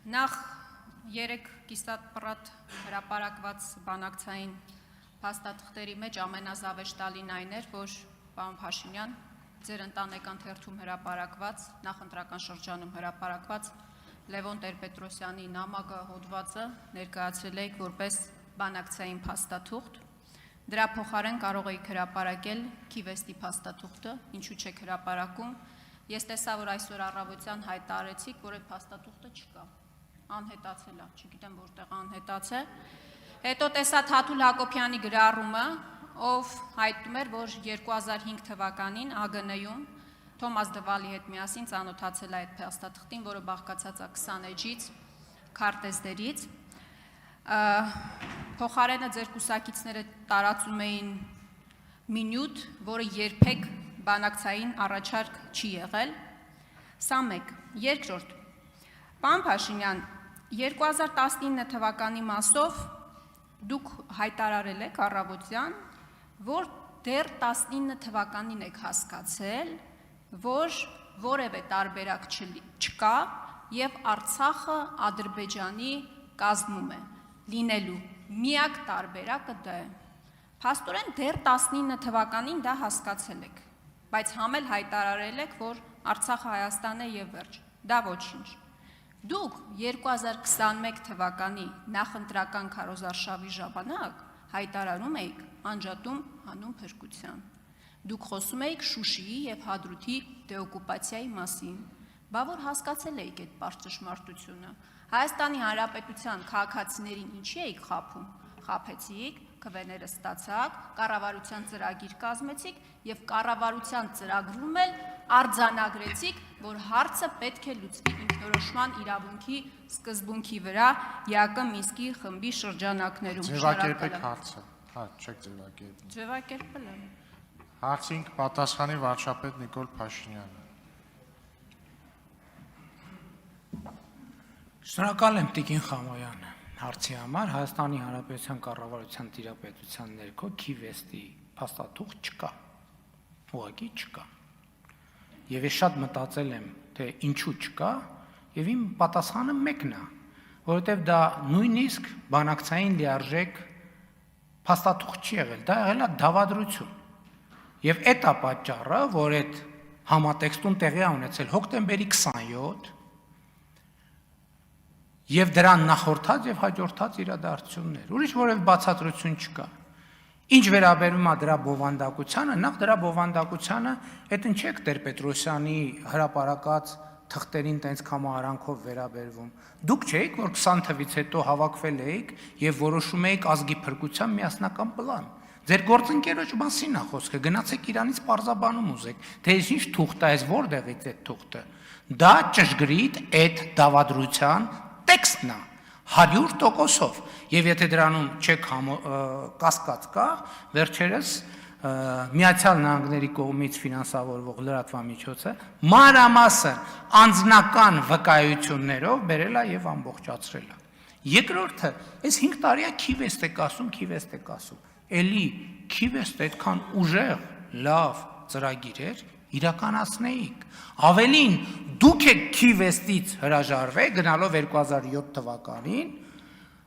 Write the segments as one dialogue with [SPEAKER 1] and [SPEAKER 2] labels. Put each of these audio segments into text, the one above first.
[SPEAKER 1] Նախ երեք կիսատ հրապարակված բանակցային փաստաթղթերի մեջ ամենազավեշտալին այն էր, որ պարոն Փաշինյան ձեր ընտանեկան թերթում հրապարակված, նախընտրական շրջանում հրապարակված Լևոն Տեր-Պետրոսյանի նամակը հոդվածը ներկայացրել եք որպես բանակցային փաստաթուղթ։ Դրա փոխարեն կարող եք հրապարակել Քիվեստի փաստաթուղթը, ինչու չեք հրապարակում։ Ես տեսա, որ այսօր առավոտյան հայտարարեցիք, որ այդ փաստաթուղթը չկա, անհետացել է, չգիտեմ որտեղ անհետացել։ Հետո տեսա Թաթուլ Հակոբյանի գրառումը, ով հայտնում էր, որ 2005 թվականին ԱԳՆ-ում Թոմաս Դվալի հետ միասին ծանոթացել է այդ փաստաթղթին, որը բաղկացած է 20 էջից, քարտեզներից։ Փոխարենը ձեր կուսակիցները տարածում էին մի նյութ, որը երբեք բանակցային առաջարկ չի եղել։ Սա մեկ։ Երկրորդ, պարոն Փաշինյան, 2019 թվականի մասով դուք հայտարարել եք առավոտյան, որ դեռ 19 թվականին եք հասկացել, որ որևէ տարբերակ չկա եւ Արցախը Ադրբեջանի կազմում է լինելու միակ տարբերակը դա է։ Փաստորեն դեռ 19 թվականին դա հասկացել եք, բայց համել հայտարարել եք, որ Արցախը Հայաստան է եւ վերջ։ Դա ոչինչ։ Դուք 2021 թվականի նախընտրական քարոզարշավի ժամանակ հայտարարում էիք անջատում հանուն փրկության։ Դուք խոսում էիք Շուշիի եւ Հադրութի դեօկուպացիայի մասին, բա որ հասկացել էիք այդ պարզ ճշմարտությունը։ Հայաստանի Հանրապետության քաղաքացիներին ինչի էիք խաբում։ Խաբեցիք, քվեները ստացաք, կառավարության ծրագիր կազմեցիք եւ կառավարության ծրագրում էլ արձանագրեցիք, որ հարցը պետք է լուծվի ինքնորոշման իրավունքի սկզբունքի վրա ԵԱԿ Մինսկի խմբի շրջանակներում։
[SPEAKER 2] Ձևակերպեք հարցը։ Հա, չեք ձևակերպել։
[SPEAKER 1] Ձևակերպել եմ։
[SPEAKER 2] Հարցին պատասխանի վարչապետ Նիկոլ Փաշինյանը։
[SPEAKER 3] Շնորհակալ եմ Տիկին Խամոյանը հարցի համար։ Հայաստանի Հանրապետության կառավարության տիրապետության ներքո Քիվեստի փաստաթուղթ չկա։ Ուղղակի չկա։ Եվ ես շատ մտածել եմ, թե ինչու չկա, եւ իմ պատասխանը մեկն է, որովհետեւ դա նույնիսկ բանակցային լիարժեք փաստաթուղթ չի եղել, դա եղել է դավադրություն։ Եվ այդ է պատճառը, որ այդ համատեքստում տեղի է ունեցել հոկտեմբերի 27 եւ դրան նախորդած եւ հաջորդած իրադարձություններ։ Ուրիշ որևէ բացատրություն չկա։ Ինչ վերաբերում է դրա բովանդակությանը, նախ դրա բովանդակությանը այդ ինչեք Տեր-Պետրոսյանի հրապարակած թղթերին տենց կամարանքով վերաբերվում։ Դուք չէիք, որ 20 թվից հետո հավաքվել էիք եւ որոշում էիք ազգի փրկության միասնական պլան։ Ձեր գործընկերոջ մասին է խոսքը, գնացեք իրանից պարզաբանում ուզեք, թե ինչ թուղթ է, որտեղից է թուղթը։ Դա ճշգրիտ այդ դավադրության տեքստն է 100%-ով, եւ եթե դրանում չեք կասկած կա, վերջերս Միացյալ Նահանգների կողմից ֆինանսավորվող լրատվամիջոցը մանրամասն անձնական վկայություններով բերել է եւ ամբողջացրել է։ Երկրորդը, այս 5 տարի է Քիվեստ եք ասում, էլի Քիվեստ այդքան ուժեղ, լավ ծրագիր էր, իրականացնեիք։ Ավելին, դուք եք Քիվեստից հրաժարվել գնալով 2007 թվականին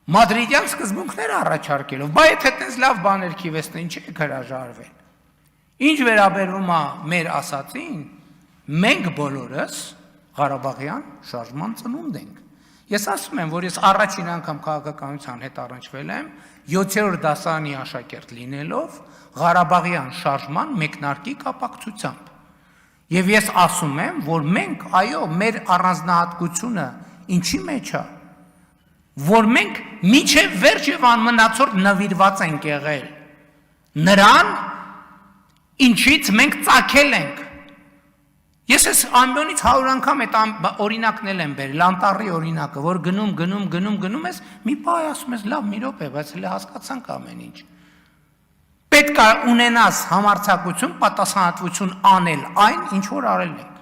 [SPEAKER 3] Մադրիդյան սկզբունքներ առաջարկելով, բայց եթե այդպես լավ բաներ Քիվեստը ինչ եք հրաժարվել։ Ինչ վերաբերում է մեր ասածին, մենք բոլորս Ղարաբաղյան շարժման ծնունդ ենք։ Ես ասում եմ, որ ես առաջին անգամ քաղաքականության հետ առնչվել եմ 7-րդ դասարանի աշակերտ լինելով Ղարաբաղյան շարժման մեկնարկի կապակցությամբ։ Եվ ես ասում եմ, որ մենք, այո, մեր առանձնահատկությունը ինչի մեջ է, որ մենք մինչև վերջ եւ անմնացորդ նվիրված ենք եղել նրան, ինչից մենք ծագել ենք։ Ես այս ամբյոնից 100 անգամ այդ օրինակն եմ բերել, անտառի օրինակը, որ գնում ես, մի պահ ասում ես, լավ, մի րոպե, բայց հենց հասկացանք ամեն ինչ։ Պետք է ունենաս համարձակություն, պատասխանատվություն անել այն, ինչ որ արել ենք։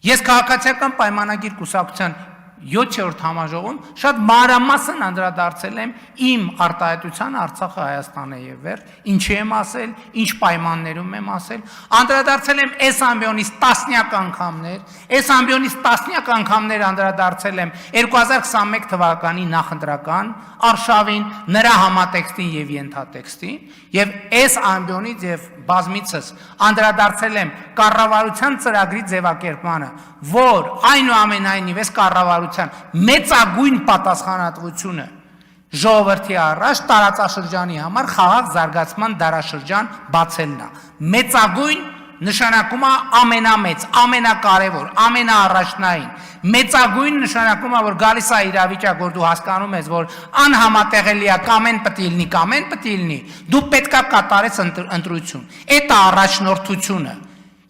[SPEAKER 3] Ես քաղաքացիական պայմանագիր կուսակցության 7-րդ համաժողովում շատ մանրամասն անդրադարձել եմ իմ արտահայտությանը Արցախը Հայաստանը եւ վերջ, ինչի եմ ասել, ինչ պայմաններում եմ ասել, անդրադարձել եմ այս ամբիոնից տասնյակ անգամներ, այս ամբիոնից տասնյակ անգամներ անդրադարձել եմ 2021 թվականի նախընտրական արշավին, նրա համատեքստին եւ ենթատեքստին, եւ այս ամբիոնից եւ բազմիցս անդրադարձել եմ կառավարության ծրագրի ձևակերպմանը, որ այնուամենայնիվ այս կառավարության մեծագույն պատասխանատվությունը ժողովրդի առաջ տարածաշրջանի համար խաղաղ զարգացման դարաշրջան բացելն է։ Մեծագույն նշանակում է ամենամեծ, ամենակարևոր, ամենաառաջնային։ Մեծագույն նշանակում է, որ գալիս է իրավիճակ, որ դու հասկանում ես, որ անհամատեղելի է, կամեն պետք է լինի, դու պետքա կատարես ընտրություն։ Այդ է առաջնորդությունը։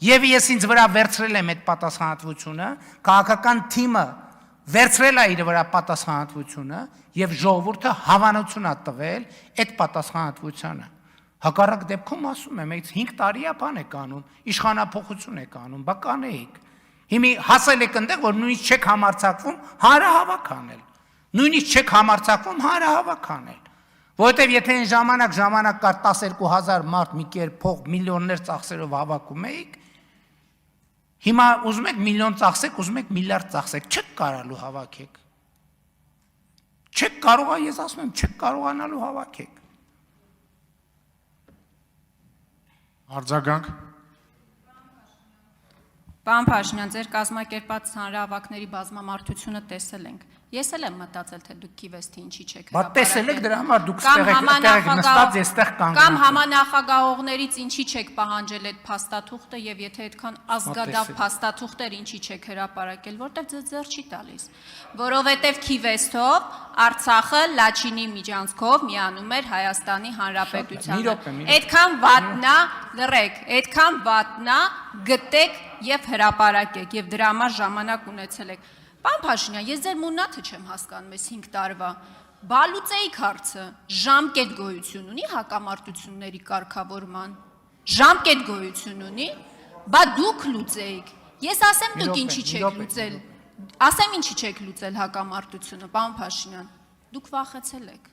[SPEAKER 3] Եվ ես ինձ վրա վերցրել եմ այդ պատասխանատվությունը, քաղաքական թիմը վերցրել է իր վրա պատասխանատվությունը եւ ժողովուրդը հավանություն է տվել այդ պատասխանատվությանը։ Հակառակ դեպքում ասում եմ, 5 տարի է բան եք անում, իշխանափոխություն եք անում, բա կանեիք։ Հիմի հասել եք այնտեղ, որ նույնիսկ չեք համարձակվում հանրահավաք անել։ Նույնիսկ չեք համարձակվում հանրահավաք անել։ Որովհետև եթե այն ժամանակ կար 12000 մարդ մի կերպ փող միլիոններ ծախսերով հավաքում էիք, հիմա ուզում եք միլիոն ծախսեք, ուզում եք միլիարդ ծախսեք, չեք կարալու հավաքեք։ Չեք կարող, ես ասում եմ, չեք կարողանալու հավաքեք։
[SPEAKER 2] Արձագանք։
[SPEAKER 1] Պարոն Փաշինյան, ձեր կազմակերպած հանրահավաքների բազմամարդությունը տեսել ենք։ Ես էլ եմ մտածել, թե դուք Քիվեստի ինչի չեք
[SPEAKER 3] հրապարակել։ Բա տեսել եք դրա համար դուք ստեղ նստած էստեղ կանգնած։
[SPEAKER 1] Կամ համանախագահողներից ինչի չեք պահանջել այդ փաստաթուղթը եւ եթե այդքան ազգադավ փաստաթուղթեր ինչի չեք հրապարակել, որտեղ ձեզ ձեռ չի տալիս։ Որովհետեւ Քիվեստով Արցախը Լաչինի միջանցքով միանում էր Հայաստանի Հանրապետությանը։ Այդքան վատնա, լռեք, այդքան վատնա գտեք եւ հրապարակեք եւ դրա համար ժամանակ ունեցել եք։ Պարոն Փաշինյան, ես ձեր մուննաթը չեմ հասկանում այս 5 տարվա։ Բալուծեիք հարցը, ժամկետ գոյություն ունի հակամարտությունների կարգավորման։ Ժամկետ գոյություն ունի, բա դուք լուծեիք։ Ես ասեմ դուք ինչի չեք լուծել։ Ասեմ ինչի չեք լուծել հակամարտությունը, պարոն Փաշինյան։ Դուք վախեցել եք։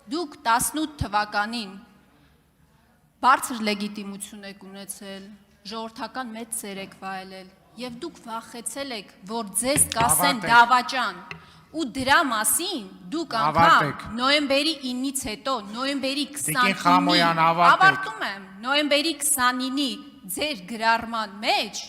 [SPEAKER 1] Դուք 18 թվականին բարձր լեգիտիմություն եք ունեցել, ժողովրդական մեծ սեր եք վայելել եւ դուք վախեցել եք, որ ձեզ կասեն դավաճան ու դրա մասին դուք անգամ նոյեմբերի 9-ից հետո, նոյեմբերի 29-ին, ավարտում եմ, նոյեմբերի 29-ի ձեր գրառման մեջ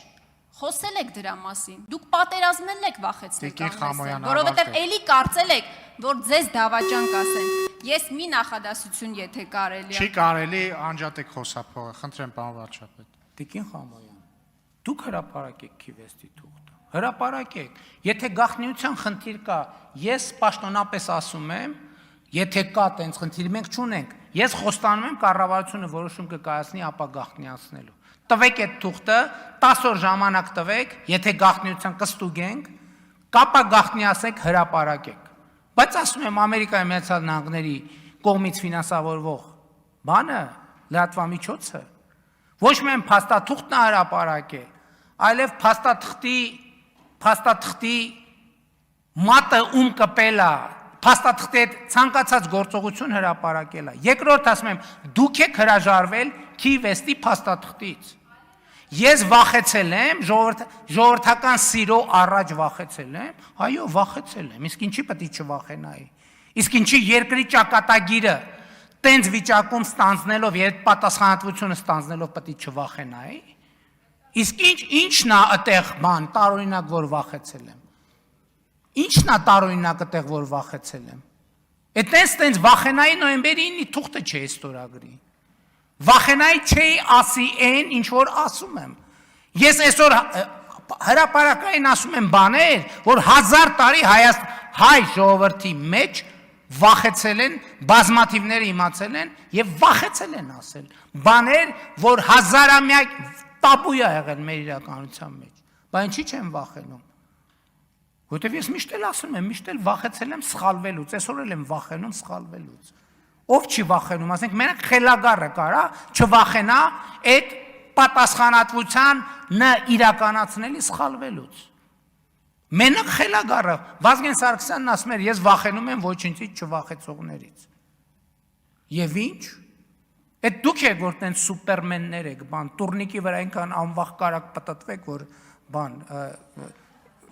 [SPEAKER 1] խոսել եք դրա մասին։ Դուք պատերազմներն եք վախեցնել կանոնեսը, որովհետև էլի կարծել եք, որ ձեզ դավաճան կասեն։ Ես մի նախադասություն եթե կարելի է։
[SPEAKER 2] Չի կարելի, անջատեք խոսափողը, խնդրեմ պարոն վարչապետ։
[SPEAKER 3] Տիկին Խամոյան, դուք հրապարակեք Քիվեստի թուղթը, հրապարակեք։ Եթե գաղտնիության խնդիր կա, ես պաշտոնապես ասում եմ, եթե կա տենց խնդիր, մենք չունենք։ Ես խոստանում եմ կառավարությունը որոշում կկայացնի ապա գաղտնիացնելու։ Տվեք այդ թուղթը, 10 օր ժամանակ տվեք, եթե գաղտնիության կստուգենք, կապա գաղտնիացեք, հրապարակեք։ Բայց ասում եմ Ամերիկայի Միացյալ Նահանգների կողմից ֆինանսավորվող բանը, լրատվամիջոցը ոչ միայն փաստաթուղթն է հրապարակել, այլև փաստաթղթի մատը կպել է, փաստաթղթի հետ ցանկացած գործողություն հրապարակել է։ Երկրորդ ասում եմ, դուք եք հրաժարվել Քիվեստի փաստաթղթից։ Ես վախեցել եմ, ժողովրդական սիրո առաջ վախեցել եմ, այո, վախեցել եմ, իսկ ինչի պետք է չվախենայի։ Իսկ ինչի երկրի ճակատագիրը տենց վիճակում ստանձնելով եւ պատասխանատվությունը ստանձնելով պետք է չվախենայի։ Իսկ ինչն է այդտեղ բան տարօրինակ որ վախեցել եմ։ Ինչն է տարօրինակ այդտեղ որ վախեցել եմ։ Այդտենց վախենայի նոյեմբերի 9-ի թուղթը չէ ստորագրի։ Վախենայի չէի ասի այն, ինչ որ ասում եմ։ Ես այսօր հրապարակային ասում եմ բաներ, որ 1000 տարի հայ ժողովրդի մեջ վախեցել են, բազմաթիվները իմացել են եւ վախեցել են ասել։ Բաներ, որ հազարամյա տաբու է եղել մեր իրականության մեջ։ Բայց ինչի՞ չեմ վախենում։ Որտեւ ես միշտ էլ ասում եմ, միշտ էլ վախեցել եմ սխալվելուց, այսօր էլ եմ վախենում սխալվելուց։ Ով չի վախենում, ասենք մենակ խելագարը կարա չվախենա այդ պատասխանատվության իրականացնելի սխալվելուց։ Մենակ խելագարը Վազգեն Սարգսյանն ասում էր ես վախենում եմ ոչինչից չվախեցողներից։ Եվ ինչ։ Այդ դուք եք որ տենց սուպերմեններ եք, բան, տուրնիկի վրա այնքան անվախ կարակ պատտվեք, որ բան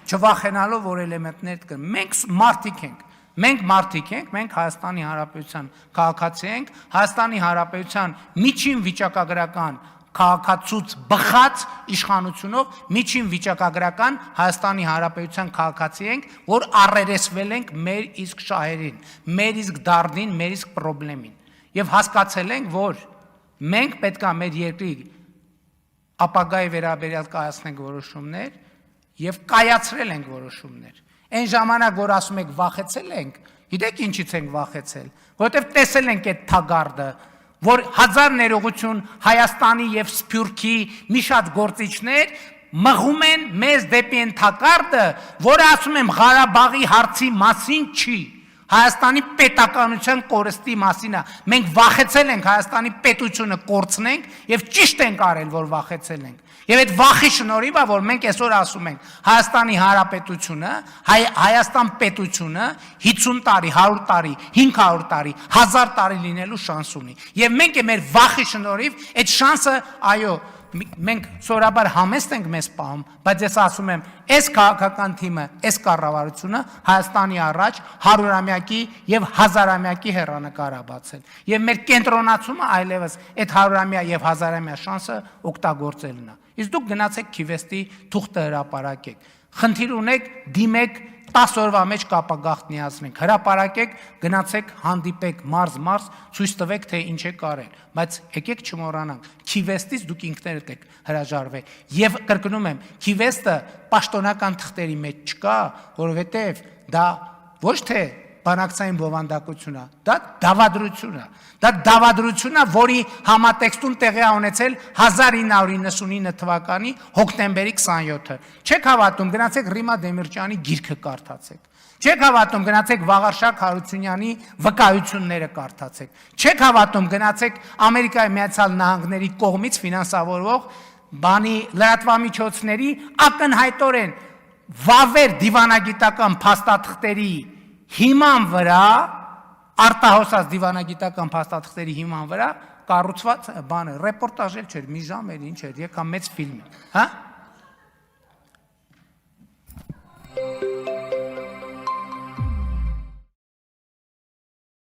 [SPEAKER 3] չվախենալով որ էլեմենտներ կան։ Մենք մարդիկ ենք։ Մենք մարդիկ ենք, մենք Հայաստանի Հանրապետության քաղաքացի ենք, Հայաստանի Հանրապետության միջին վիճակագրական քաղաքացուց բխած իշխանությունով միջին վիճակագրական Հայաստանի Հանրապետության քաղաքացի ենք, որ առերեսվել ենք մեր իսկ շահերին, մեր իսկ դարդին, մեր իսկ խնդրին։ Եվ հասկացել ենք, որ մենք պետք է մեր երկրի ապագայի վերաբերյալ կայացնենք որոշումներ եւ կայացրել ենք որոշումներ։ Այն ժամանակ, որ ասում եք վախեցել ենք, գիտեք ինչից ենք վախեցել, որովհետեւ տեսել ենք այդ թագարդը, որ հազար ներողություն Հայաստանի եւ Սփյուռքի մի շատ գործիչներ մղում են մեզ դեպի այն թագարդը, որը ասում եմ Ղարաբաղի հարցի մասին չի, Հայաստանի պետականության կորստի մասին է։ Մենք վախեցել ենք Հայաստանի պետությունը կորցնենք եւ ճիշտ ենք արել, որ վախեցել ենք։ Եվ այդ վախի շնորհիվ է, որ մենք այսօր ասում ենք Հայաստանի Հանրապետությունը, Հայաստան պետությունը 50 տարի, 100 տարի, 500 տարի, 1000 տարի լինելու շանս ունի։ Եվ մենք մեր վախի շնորհիվ այդ շանսը, այո, մենք սովորաբար համեստ ենք մեզ պահում, բայց ես ասում եմ, այս քաղաքական թիմը, այս կառավարությունը Հայաստանի առաջ 100-ամյակի եւ 1000-ամյակի հեռանկար է բացել։ Եվ մեր կենտրոնացումը այլևս այդ 100-ամյա եւ 1000-ամյա շանսը օգտագործելն է։ Իսկ դուք գնացեք Քիվեստի թուղթը հրապարակեք։ Խնդիր ունեք, դիմեք 10 օրվա մեջ կապագաղտնիացնենք, հրապարակեք, գնացեք, հանդիպեք, մարզ, ցույց տվեք, թե ինչ եք արել, բայց եկեք չմոռանանք, Քիվեստից դուք ինքներդ եք հրաժարվել, եւ կրկնում եմ, Քիվեստը պաշտոնական թղթերի մեջ չկա, որովհետեւ դա ոչ թե բանակցային բովանդակություն է, դա դավադրություն է, որի համատեքստում տեղի է ունեցել 1999 թվականի հոկտեմբերի 27-ը։ Չեք հավատում, գնացեք Ռիմա Դեմիրճյանի գիրքը կարդացեք։ Չեք հավատում, գնացեք Վաղարշակ Հարությունյանի վկայությունները կարդացեք։ Չեք հավատում, գնացեք Ամերիկայի Միացյալ Նահանգների կողմից ֆինանսավորվող լրատվամիջոցների ակնհայտորեն վավեր դիվանագիտական փաստաթղթերի հիման վրա, արտահոսած դիվանագիտական փաստաթղթերի հիման վրա կառուցված բանը, ռեպորտաժ չէր, մի ժամ էր, ինչ էր, եկա մեծ ֆիլմ, հա?